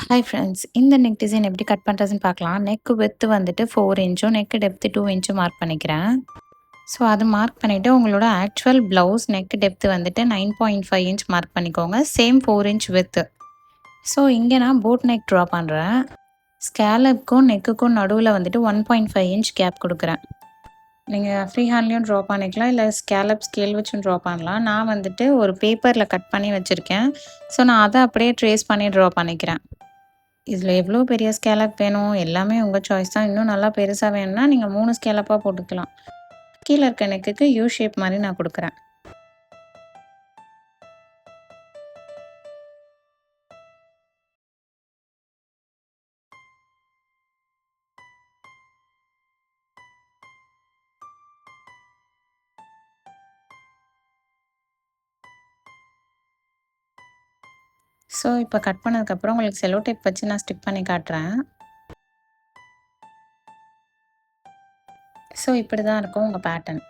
Hi friends. இந்த neck design எப்படி cut பண்ணுறதுன்னு பார்க்கலாம். நெக் விட்த் வந்துட்டு 4 இன்ச்சும், நெக் டெப்த் 2 இன்ச்சும் மார்க் பண்ணிக்கிறேன். ஸோ அது மார்க் பண்ணிவிட்டு உங்களோட ஆக்சுவல் ப்ளவுஸ் நெக் டெப்த் வந்துட்டு 9.5 இன்ச் மார்க் பண்ணிக்கோங்க. Same 4 inch width. ஸோ இங்கே நான் போட் நெக் ட்ரா பண்ணுறேன். ஸ்கேலப்புக்கும் நெக்குக்கும் நடுவில் வந்துட்டு 1.5 இன்ச் கேப் கொடுக்குறேன். நீங்கள் ஃப்ரீ ஹேண்ட்லேயும் ட்ரா பண்ணிக்கலாம், இல்லை ஸ்கேலப் ஸ்கேல் வச்சும் ட்ரா பண்ணலாம். நான் வந்துட்டு ஒரு பேப்பரில் கட் பண்ணி வச்சுருக்கேன். ஸோ நான் அதை அப்படியே ட்ரேஸ் பண்ணி ட்ரா பண்ணிக்கிறேன். இதில் எவ்வளோ பெரிய ஸ்கேலப் வேணும் எல்லாமே உங்கள் சாய்ஸ் தான். இன்னும் நல்லா பெருசாக வேணும்னா நீங்கள் 3 ஸ்கேலப்பாக போட்டுக்கலாம். கீழே இருக்க நெக்குக்கு யூ ஷேப் மாதிரி நான் கொடுக்குறேன். ஸோ இப்போ கட் பண்ணதுக்கப்புறம் உங்களுக்கு செல்லோ டேப் வச்சு நான் ஸ்டிக் பண்ணி காட்டுறேன். ஸோ இப்படி தான் இருக்கும் உங்கள் பேட்டர்ன்.